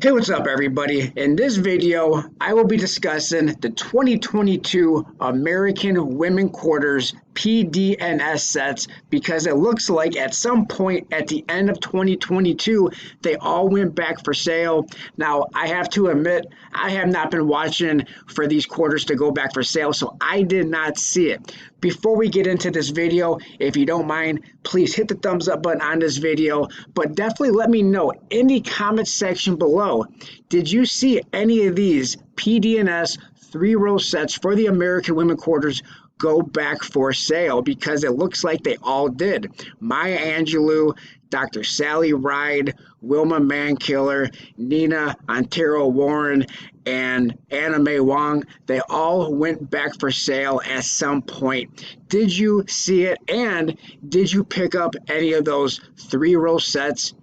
Hey, what's up, everybody? In this video, I will be discussing the 2022 American Women Quarters PDNS sets because it looks like at some point at the end of 2022, they all went back for sale. Now, I have to admit, I have not been watching for these quarters to go back for sale, so I did not see it. Before we get into this video, if you don't mind, please hit the thumbs up button on this video, but definitely let me know in the comment section below, did you see any of these PDNS 3-row sets for the American Women Quarters go back for sale? Because it looks like they all did. Maya Angelou, Dr. Sally Ride, Wilma Mankiller, Nina Otero Warren, and Anna May Wong, they all went back for sale at some point. Did you see it? And did you pick up any of those 3-row sets?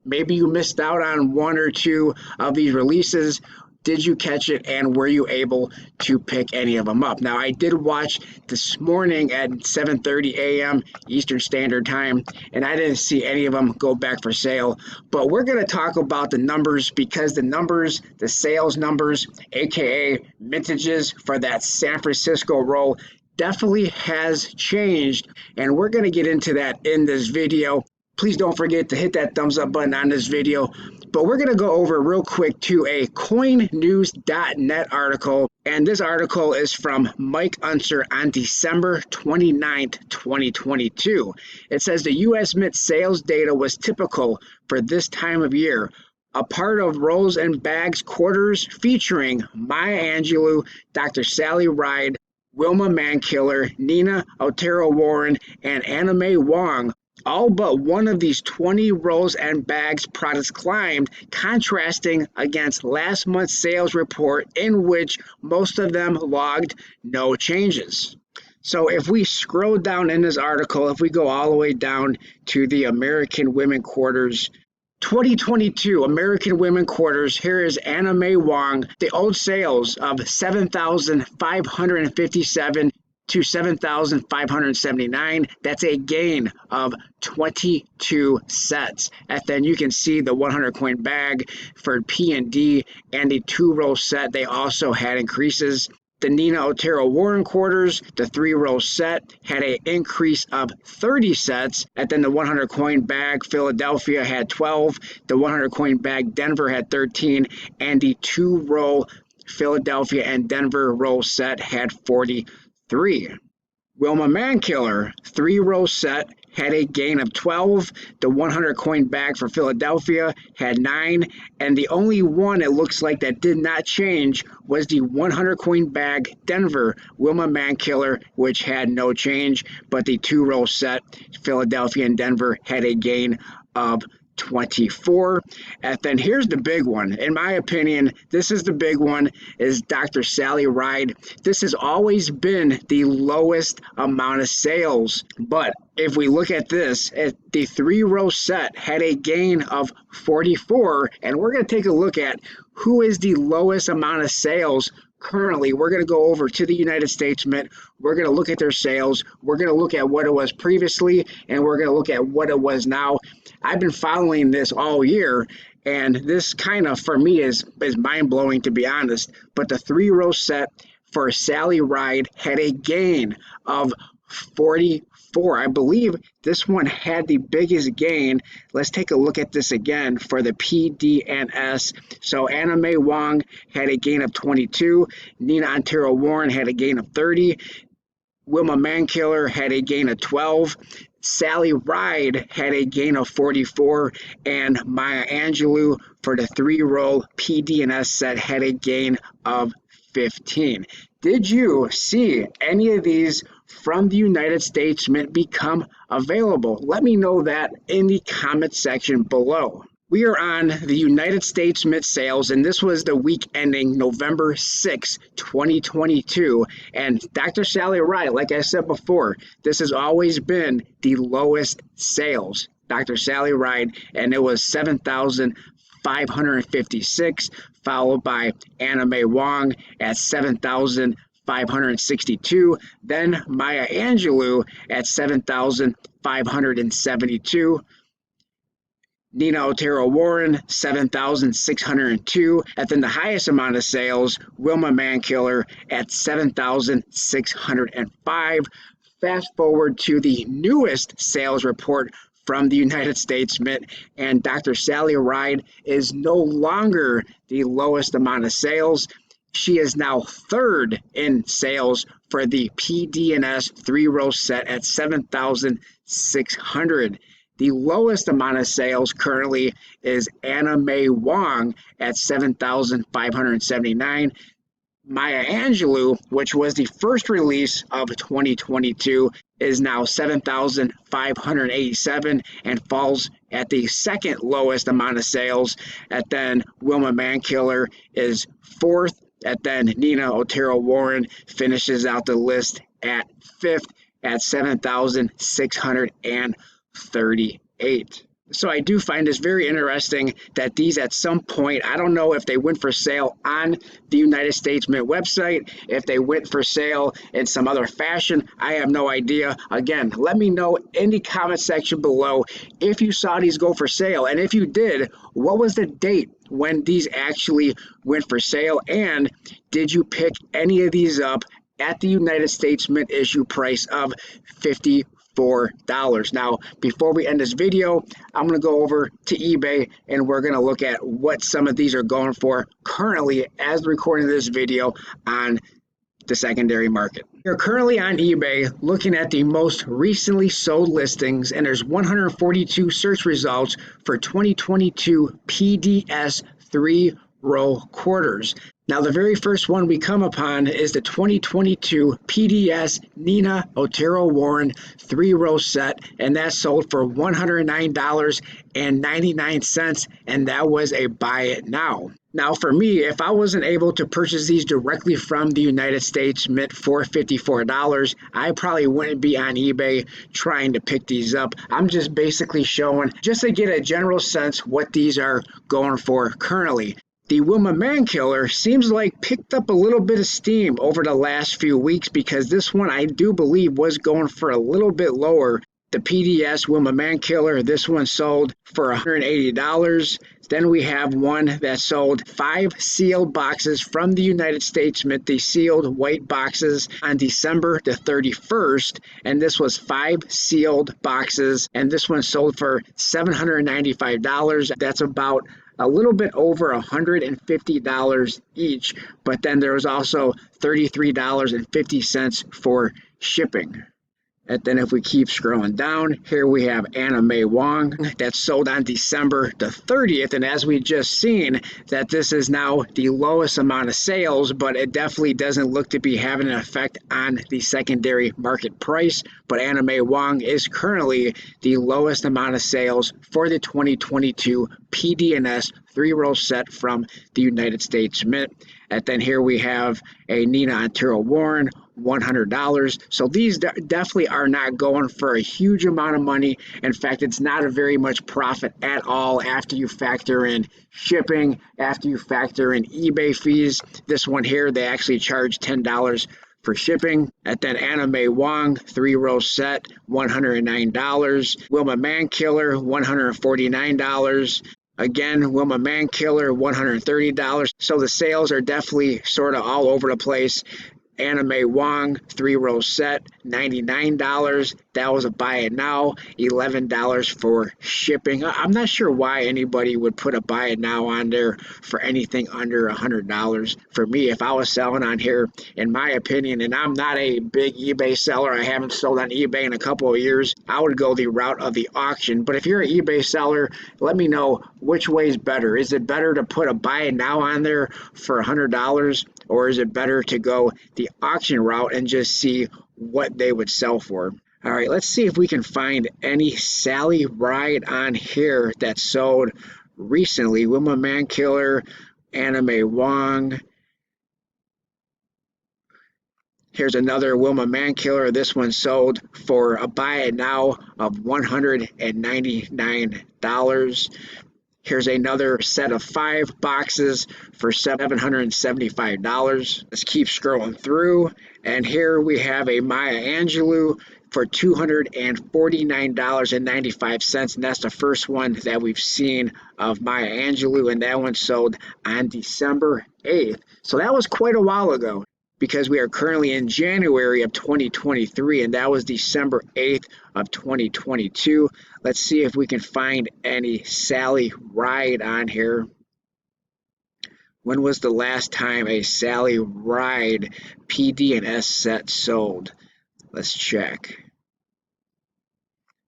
Maybe you missed out on one or two of these releases. Did you catch it, and were you able to pick any of them up? Now, I did watch this morning at 7:30 a.m. Eastern Standard Time, and I didn't see any of them go back for sale. But we're going to talk about the numbers because the numbers, the sales numbers, aka mintages for that San Francisco roll, definitely has changed, and we're going to get into that in this video. Please don't forget to hit that thumbs up button on this video. But we're going to go over real quick to a coinnews.net article. And this article is from Mike Unser on December 29th, 2022. It says the U.S. Mint sales data was typical for this time of year. A part of Rolls and Bags quarters featuring Maya Angelou, Dr. Sally Ride, Wilma Mankiller, Nina Otero Warren, and Anna May Wong. All but one of these 20 Rolls and Bags products climbed, contrasting against last month's sales report in which most of them logged no changes. So if we scroll down in this article, if we go all the way down to the American Women Quarters 2022 American Women Quarters, here is Anna May Wong. The old sales of 7,557 to 7,579. That's a gain of 22 sets. And then you can see the 100 coin bag for P&D and the 2-row set. They also had increases. The Nina Otero Warren quarters, the 3-row set, had an increase of 30 sets. And then the 100 coin bag Philadelphia had 12. The 100 coin bag Denver had 13. And the 2-row Philadelphia and Denver roll set had 43. Wilma Mankiller 3-row set had a gain of 12. The 100 coin bag for Philadelphia had 9. And the only one it looks like that did not change was the 100 coin bag Denver Wilma Mankiller, which had no change. But the 2-row set Philadelphia and Denver had a gain of 24. And then here's the big one. In my opinion, this is the big one, is Dr. Sally Ride. This has always been the lowest amount of sales. But if we look at this, the 3-row set had a gain of 44. And we're going to take a look at who is the lowest amount of sales currently. We're going to go over to the United States Mint. We're going to look at their sales. We're going to look at what it was previously, and we're going to look at what it was now. I've been following this all year, and this kind of, for me, is mind-blowing, to be honest. But the 3-row set for Sally Ride had a gain of 44. I believe this one had the biggest gain. Let's take a look at this again for the PDNS. So Anna May Wong had a gain of 22. Nina Otero Warren had a gain of 30. Wilma Mankiller had a gain of 12. Sally Ride had a gain of 44, and Maya Angelou for the 3-row PDNS set had a gain of 15. Did you see any of these from the United States Mint become available? Let me know that in the comment section below. We are on the United States Mint sales, and this was the week ending November 6, 2022. And Dr. Sally Ride, like I said before, this has always been the lowest sales. Dr. Sally Ride, and it was 7,556, followed by Anna May Wong at 7,562. Then Maya Angelou at 7,572. Nina Otero Warren, 7,602. And then the highest amount of sales, Wilma Mankiller at 7,605. Fast forward to the newest sales report from the United States Mint, and Dr. Sally Ride is no longer the lowest amount of sales. She is now third in sales for the PDS 3-row set at 7,600. The lowest amount of sales currently is Anna Mae Wong at 7,579. Maya Angelou, which was the first release of 2022, is now 7,587 and falls at the second lowest amount of sales. And then Wilma Mankiller is fourth. And then Nina Otero Warren finishes out the list at fifth at 7,638. So I do find this very interesting that these at some point, I don't know if they went for sale on the United States Mint website, if they went for sale in some other fashion, I have no idea. Again, let me know in the comment section below if you saw these go for sale. And if you did, what was the date when these actually went for sale? And did you pick any of these up at the United States Mint issue price of $54? Now, before we end this video, I'm going to go over to eBay and we're going to look at what some of these are going for currently as the recording of this video on the secondary market. We're currently on eBay looking at the most recently sold listings, and there's 142 search results for 2022 PDS 3-row quarters. Now, the very first one we come upon is the 2022 PDS Nina Otero Warren 3-row set, and that sold for $109.99, and that was a buy it now. Now, for me, if I wasn't able to purchase these directly from the United States Mint for $54, I probably wouldn't be on eBay trying to pick these up. I'm just basically showing, just to get a general sense what these are going for currently. The Wilma Mankiller seems like picked up a little bit of steam over the last few weeks, because this one I do believe was going for a little bit lower. The PDS Wilma Mankiller, this one sold for $180. Then we have one that sold 5 sealed boxes from the United States Mint, the sealed white boxes, on December the 31st. And this was 5 sealed boxes, and this one sold for $795. That's about a little bit over $150 each, but then there was also $33.50 for shipping. And then if we keep scrolling down, here we have Anna Mae Wong that sold on December the 30th. And as we just seen, that this is now the lowest amount of sales, but it definitely doesn't look to be having an effect on the secondary market price. But Anna Mae Wong is currently the lowest amount of sales for the 2022 PDS 3-row set from the United States Mint. And then here we have a Nina Otero Warren, $100. So these definitely are not going for a huge amount of money. In fact, it's not a very much profit at all after you factor in shipping, after you factor in eBay fees. This one here, they actually charge $10 for shipping. And then Anna Mae Wong, 3-row set, $109. Wilma Mankiller, $149. Again, Wilma Mankiller, $130. So the sales are definitely sort of all over the place. Anna Mae Wong, 3-row set, $99. That was a buy it now, $11 for shipping. I'm not sure why anybody would put a buy it now on there for anything under $100. For me, if I was selling on here, in my opinion, and I'm not a big eBay seller, I haven't sold on eBay in a couple of years, I would go the route of the auction. But if you're an eBay seller, let me know which way is better. Is it better to put a buy it now on there for $100? Or is it better to go the auction route and just see what they would sell for? All right, let's see if we can find any Sally Ride on here that sold recently. Wilma Mankiller, Anna Mae Wong. Here's another Wilma Mankiller. This one sold for a buy it now of $199. Here's another set of 5 boxes for $775. Let's keep scrolling through. And here we have a Maya Angelou for $249.95, and that's the first one that we've seen of Maya Angelou, and that one sold on December 8th. So that was quite a while ago, because we are currently in January of 2023, and that was December 8th of 2022. Let's see if we can find any Sally Ride on here. When was the last time a Sally Ride PDS set sold? Let's check.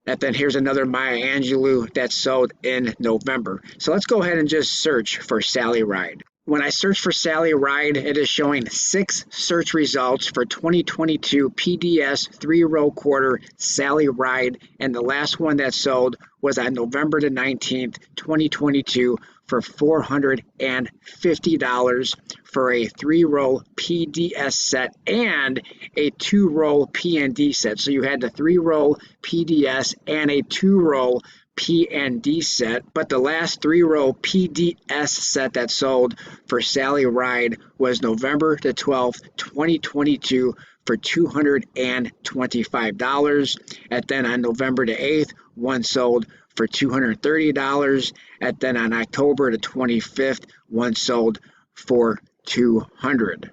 And then here's another Maya Angelou that sold in November. So let's go ahead and just search for Sally Ride. When I search for Sally Ride, it is showing 6 search results for 2022 PDS 3-row quarter Sally Ride, and the last one that sold was on November the 19th, 2022 for $450 for a 3-row PDS set and a 2-row PND set. So you had the 3-row PDS and a 2-row PND set, but the last 3-row PDS set that sold for Sally Ride was November the 12th, 2022 for $225. And then on November the 8th, one sold for $230. And then on October the 25th, one sold for $200.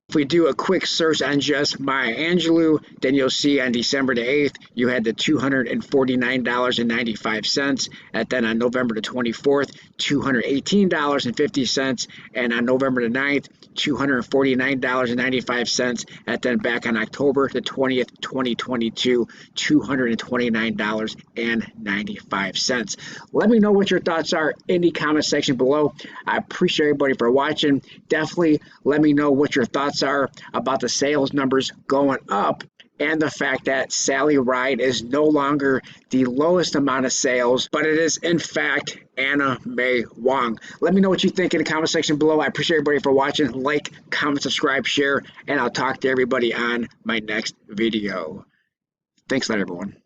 If we do a quick search on just Maya Angelou, then you'll see on December the 8th, you had the $249.95, and then on November the 24th, $218.50, and on November the 9th, $249.95, and then back on October the 20th, 2022, $229.95. Let me know what your thoughts are in the comment section below. I appreciate everybody for watching. Definitely let me know what your thoughts are about the sales numbers going up and the fact that Sally Ride is no longer the lowest amount of sales, but it is in fact Anna May Wong. Let me know what you think in the comment section below. I appreciate everybody for watching. Like, comment, subscribe, share, and I'll talk to everybody on my next video. Thanks a lot, everyone.